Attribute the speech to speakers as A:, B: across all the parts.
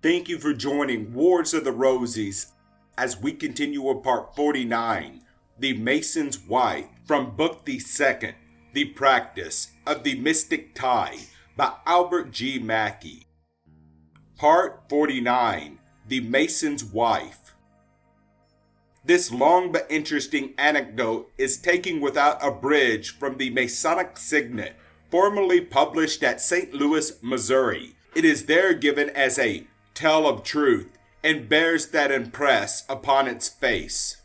A: Thank you for joining Wars of the Rosies as we continue with part 49, The Mason's Wife, from Book the Second, The Practice of the Mystic Tie by Albert G. Mackey. Part 49, The Mason's Wife. This long but interesting anecdote is taken without abridged from the Masonic Signet, formerly published at St. Louis, Missouri. It is there given as a tell of truth and bears that impress upon its face.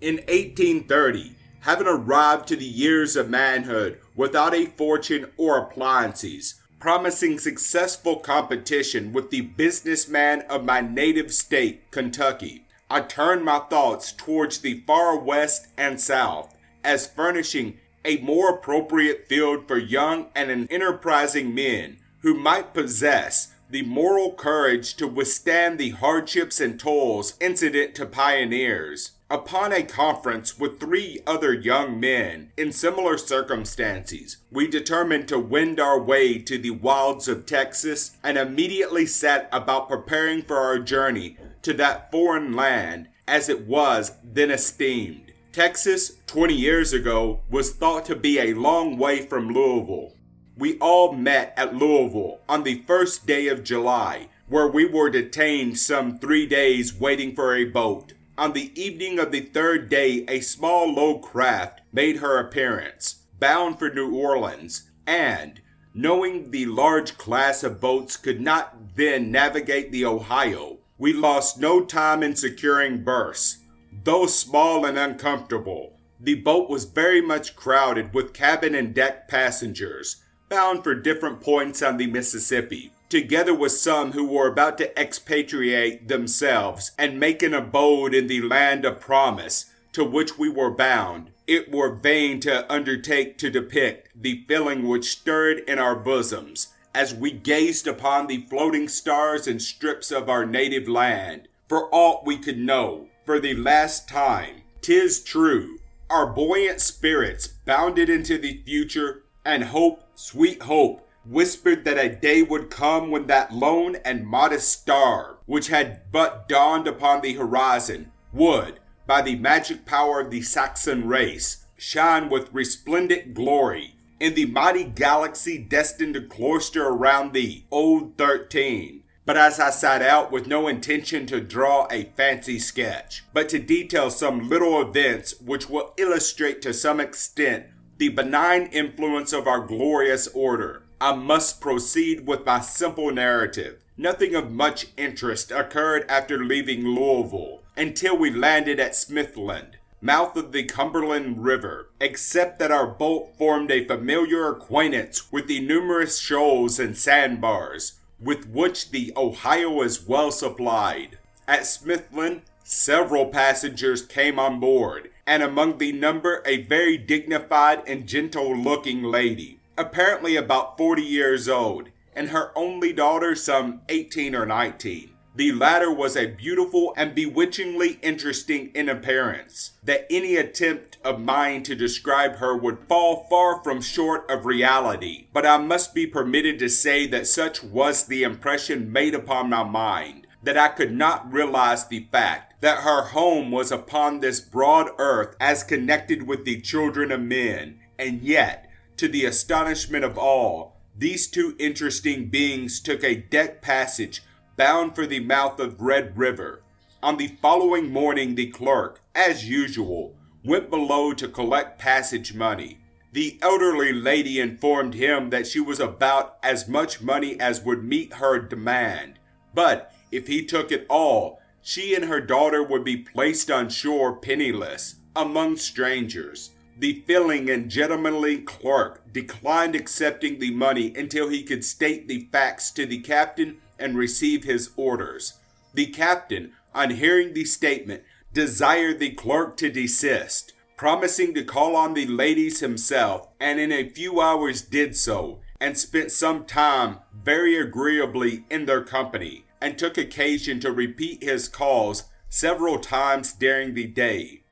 A: In 1830, having arrived to the years of manhood without a fortune or appliances, promising successful competition with the businessman of my native state, Kentucky, I turned my thoughts towards the far west and south as furnishing a more appropriate field for young and enterprising men who might possess the moral courage to withstand the hardships and toils incident to pioneers. Upon a conference with 3 other young men in similar circumstances, we determined to wend our way to the wilds of Texas and immediately set about preparing for our journey to that foreign land as it was then esteemed. Texas, 20 years ago, was thought to be a long way from Louisville. We all met at Louisville on the first day of July, where we were detained some 3 days waiting for a boat. On the evening of the 3rd day, a small low craft made her appearance, bound for New Orleans, and, knowing the large class of boats could not then navigate the Ohio, we lost no time in securing berths. Though small and uncomfortable, the boat was very much crowded with cabin and deck passengers, bound for different points on the Mississippi, together with some who were about to expatriate themselves and make an abode in the land of promise to which we were bound. It were vain to undertake to depict the feeling which stirred in our bosoms as we gazed upon the floating stars and strips of our native land. For aught we could know, for the last time, 'tis true, our buoyant spirits bounded into the future, and hope, sweet hope, whispered that a day would come when that lone and modest star, which had but dawned upon the horizon, would, by the magic power of the Saxon race, shine with resplendent glory in the mighty galaxy destined to cloister around the Old 13. But as I sat out with no intention to draw a fancy sketch, but to detail some little events which will illustrate to some extent the benign influence of our glorious order, I must proceed with my simple narrative. Nothing of much interest occurred after leaving Louisville until we landed at Smithland, mouth of the Cumberland River, except that our boat formed a familiar acquaintance with the numerous shoals and sandbars with which the Ohio is well supplied. At Smithland, several passengers came on board, and among the number a very dignified and gentle-looking lady, apparently about 40 years old, and her only daughter some 18 or 19. The latter was a beautiful and bewitchingly interesting in appearance, that any attempt of mine to describe her would fall far from short of reality, but I must be permitted to say that such was the impression made upon my mind, that I could not realize the fact that her home was upon this broad earth as connected with the children of men, and yet, to the astonishment of all, these 2 interesting beings took a deck passage bound for the mouth of Red River. On the following morning the clerk, as usual, went below to collect passage money. The elderly lady informed him that she was about as much money as would meet her demand, but if he took it all, she and her daughter would be placed on shore penniless, among strangers. The feeling and gentlemanly clerk declined accepting the money until he could state the facts to the captain and receive his orders. The captain, on hearing the statement, desired the clerk to desist, promising to call on the ladies himself, and in a few hours did so, and spent some time very agreeably in their company, and took occasion to repeat his calls several times during the day.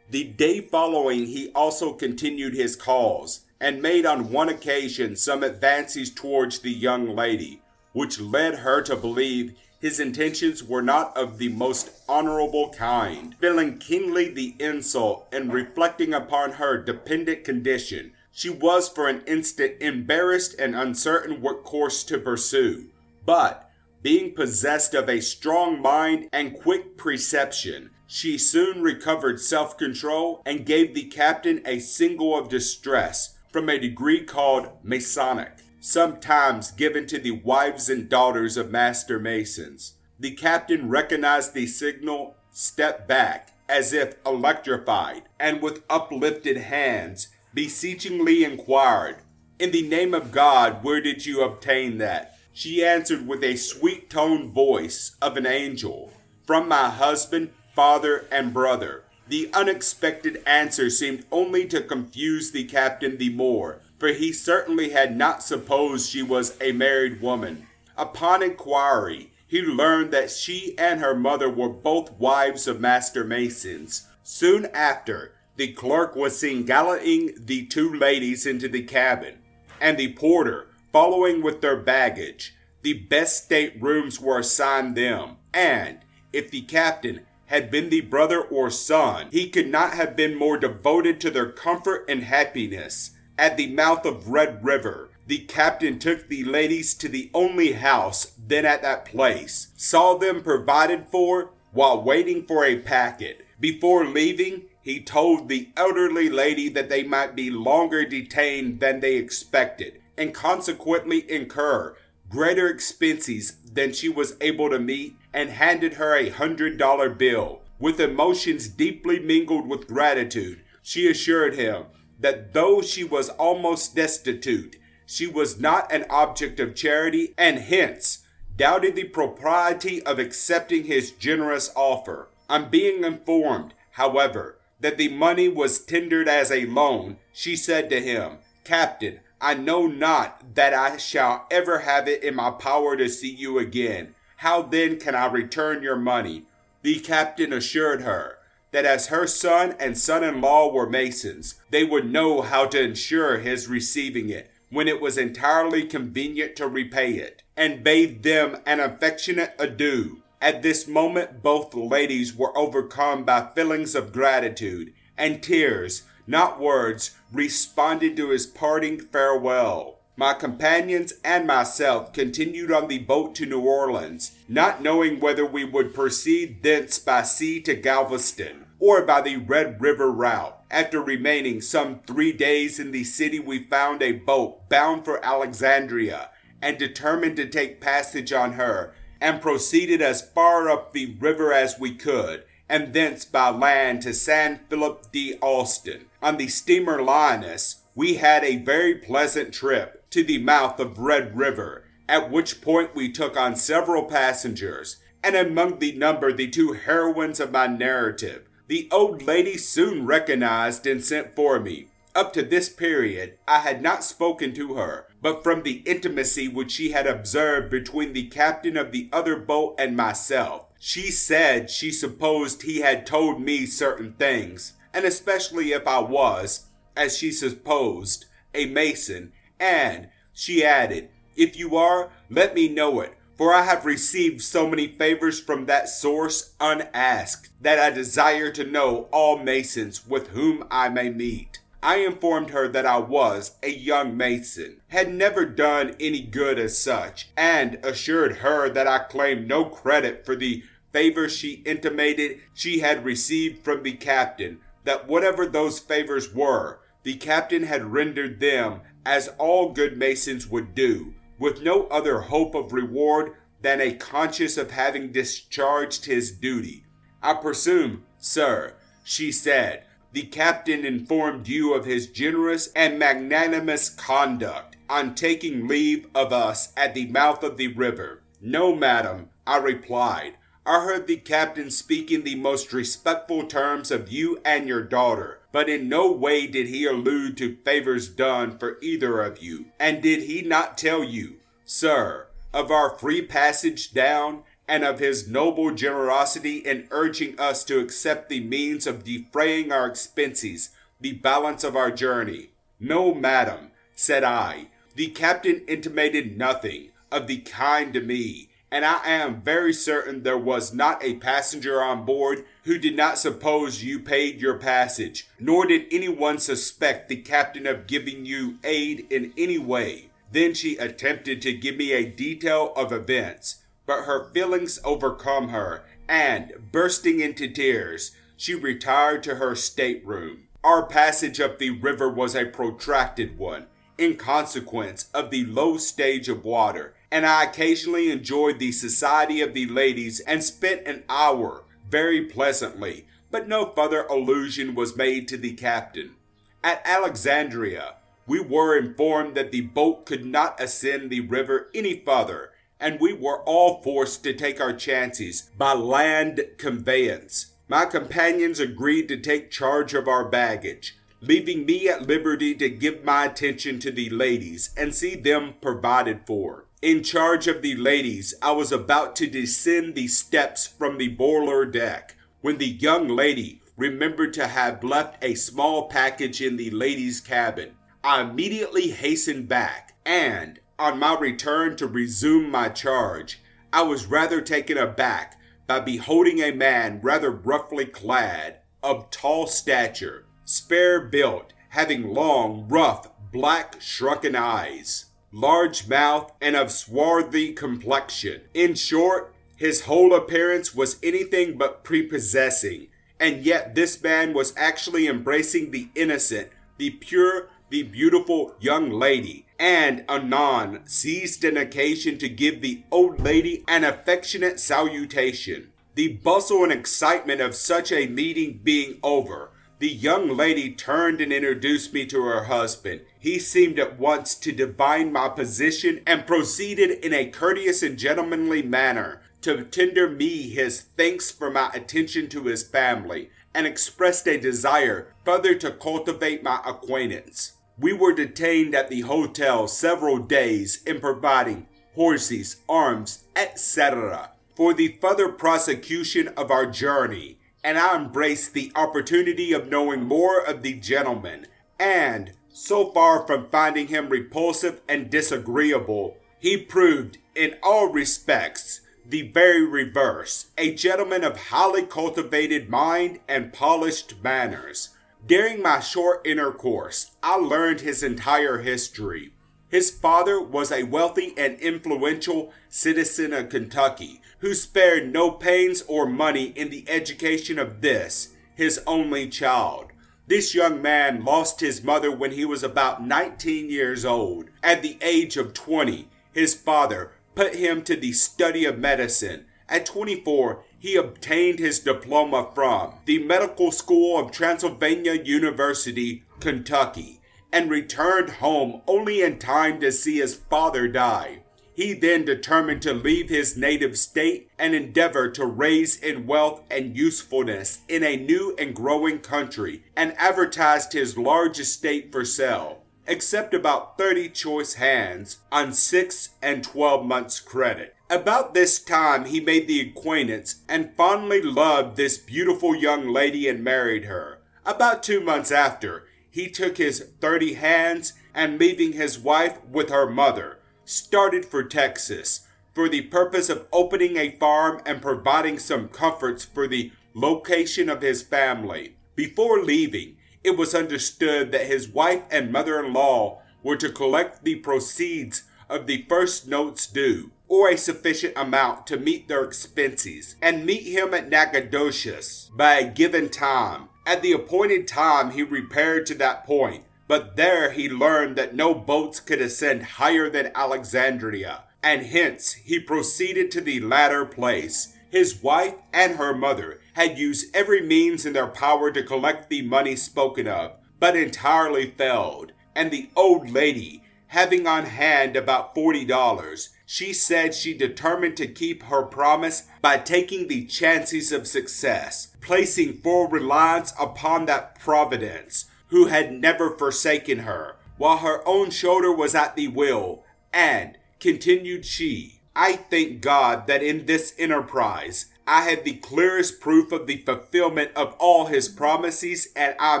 A: The day following he also continued his calls, and made on one occasion some advances towards the young lady, which led her to believe his intentions were not of the most honorable kind. Feeling keenly the insult and reflecting upon her dependent condition, she was for an instant embarrassed and uncertain what course to pursue. But, being possessed of a strong mind and quick perception, she soon recovered self-control and gave the captain a signal of distress from a degree called Masonic, sometimes given to the wives and daughters of master masons. The captain recognized the signal, stepped back, as if electrified, and with uplifted hands, beseechingly inquired, "In the name of God, where did you obtain that?" She answered with a sweet-toned voice of an angel, "From my husband, father, and brother." The unexpected answer seemed only to confuse the captain the more, for he certainly had not supposed she was a married woman. Upon inquiry, he learned that she and her mother were both wives of master masons. Soon after, the clerk was seen gallanting the two ladies into the cabin, and the porter following with their baggage. The best staterooms were assigned them, and, if the captain had been the brother or son, he could not have been more devoted to their comfort and happiness. At the mouth of Red River, the captain took the ladies to the only house then at that place, saw them provided for while waiting for a packet. Before leaving, he told the elderly lady that they might be longer detained than they expected, and consequently incur greater expenses than she was able to meet, and handed her a $100 bill. With emotions deeply mingled with gratitude, she assured him that though she was almost destitute, she was not an object of charity, and hence doubted the propriety of accepting his generous offer. On being informed, however, that the money was tendered as a loan, she said to him, "Captain, I know not that I shall ever have it in my power to see you again. How then can I return your money?" The captain assured her that as her son and son-in-law were masons, they would know how to ensure his receiving it when it was entirely convenient to repay it, and bade them an affectionate adieu. At this moment both ladies were overcome by feelings of gratitude, and tears, not words, responded to his parting farewell. My companions and myself continued on the boat to New Orleans, not knowing whether we would proceed thence by sea to Galveston, or by the Red River route. After remaining some 3 days in the city, we found a boat bound for Alexandria, and determined to take passage on her, and proceeded as far up the river as we could, and thence by land to San Philip de Austin. On the steamer Lioness, we had a very pleasant trip to the mouth of Red River, at which point we took on several passengers, and among the number the two heroines of my narrative. The old lady soon recognized and sent for me. Up to this period, I had not spoken to her, but from the intimacy which she had observed between the captain of the other boat and myself, she said she supposed he had told me certain things, and especially if I was, as she supposed, a mason, and, she added, "If you are, let me know it, for I have received so many favors from that source unasked, that I desire to know all masons with whom I may meet." I informed her that I was a young mason, had never done any good as such, and assured her that I claimed no credit for the favors she intimated she had received from the captain, that whatever those favors were, the captain had rendered them as all good masons would do, with no other hope of reward than a conscience of having discharged his duty. "I presume, sir," she said, "the captain informed you of his generous and magnanimous conduct on taking leave of us at the mouth of the river." "No, madam," I replied. "I heard the captain speak in the most respectful terms of you and your daughter, but in no way did he allude to favors done for either of you. And did he not tell you, sir, of our free passage down, and of his noble generosity in urging us to accept the means of defraying our expenses, the balance of our journey?" "No, madam," said I. "The captain intimated nothing of the kind to me, and I am very certain there was not a passenger on board who did not suppose you paid your passage, nor did anyone suspect the captain of giving you aid in any way. Then she attempted to give me a detail of events, but her feelings overcome her, and, bursting into tears, she retired to her stateroom. Our passage up the river was a protracted one, in consequence of the low stage of water, and I occasionally enjoyed the society of the ladies and spent an hour very pleasantly, but no further allusion was made to the captain. At Alexandria, we were informed that the boat could not ascend the river any further, and we were all forced to take our chances by land conveyance. My companions agreed to take charge of our baggage, leaving me at liberty to give my attention to the ladies and see them provided for. In charge of the ladies, I was about to descend the steps from the boiler deck, when the young lady remembered to have left a small package in the ladies' cabin. I immediately hastened back, and, on my return to resume my charge, I was rather taken aback by beholding a man rather roughly clad, of tall stature, spare built, having long, rough, black, shrunken eyes, large mouth, and of swarthy complexion. In short, his whole appearance was anything but prepossessing, and yet this man was actually embracing the innocent, the pure, the beautiful young lady, and anon seized an occasion to give the old lady an affectionate salutation. The bustle and excitement of such a meeting being over, the young lady turned and introduced me to her husband. He seemed at once to divine my position and proceeded in a courteous and gentlemanly manner to tender me his thanks for my attention to his family, and expressed a desire further to cultivate my acquaintance. We were detained at the hotel several days in providing horses, arms, etc. for the further prosecution of our journey, and I embraced the opportunity of knowing more of the gentleman, and, so far from finding him repulsive and disagreeable, he proved, in all respects, the very reverse, a gentleman of highly cultivated mind and polished manners. During my short intercourse, I learned his entire history. His father was a wealthy and influential citizen of Kentucky, who spared no pains or money in the education of this, his only child. This young man lost his mother when he was about 19 years old. At the age of 20, his father put him to the study of medicine. At 24, he obtained his diploma from the Medical School of Transylvania University, Kentucky, and returned home only in time to see his father die. He then determined to leave his native state and endeavor to raise in wealth and usefulness in a new and growing country, and advertised his large estate for sale, except about 30 choice hands, on 6 and 12 months' credit. About this time he made the acquaintance and fondly loved this beautiful young lady and married her. About 2 months after, he took his 30 hands and, leaving his wife with her mother, started for Texas for the purpose of opening a farm and providing some comforts for the location of his family. Before leaving, it was understood that his wife and mother-in-law were to collect the proceeds of the first notes due, or a sufficient amount to meet their expenses, and meet him at Nacogdoches by a given time. At the appointed time he repaired to that point, but there he learned that no boats could ascend higher than Alexandria, and hence he proceeded to the latter place. His wife and her mother had used every means in their power to collect the money spoken of, but entirely failed, and the old lady, having on hand about $40, she said she determined to keep her promise by taking the chances of success, placing full reliance upon that Providence, who had never forsaken her, while her own shoulder was at the wheel, and, continued she, I thank God that in this enterprise I had the clearest proof of the fulfillment of all his promises, and I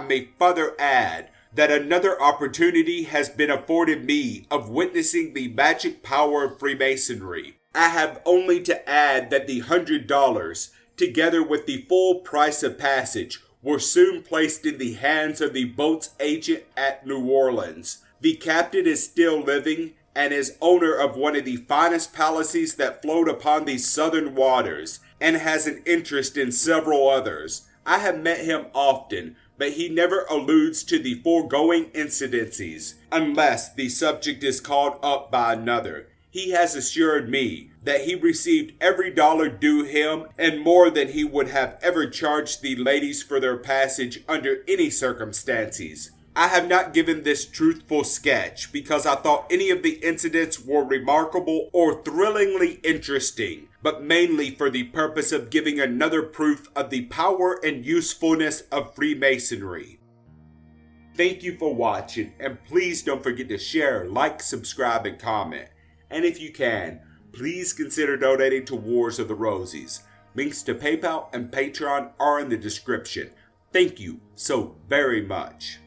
A: may further add, that another opportunity has been afforded me of witnessing the magic power of Freemasonry. I have only to add that the $100, together with the full price of passage, were soon placed in the hands of the boat's agent at New Orleans. The captain is still living and is owner of one of the finest palaces that float upon these southern waters, and has an interest in several others. I have met him often, but he never alludes to the foregoing incidences, unless the subject is called up by another. He has assured me that he received every dollar due him and more than he would have ever charged the ladies for their passage under any circumstances. I have not given this truthful sketch because I thought any of the incidents were remarkable or thrillingly interesting, but mainly for the purpose of giving another proof of the power and usefulness of Freemasonry. Thank you for watching, and please don't forget to share, like, subscribe, and comment. And if you can, please consider donating to Wars of the Rosies. Links to PayPal and Patreon are in the description. Thank you so very much.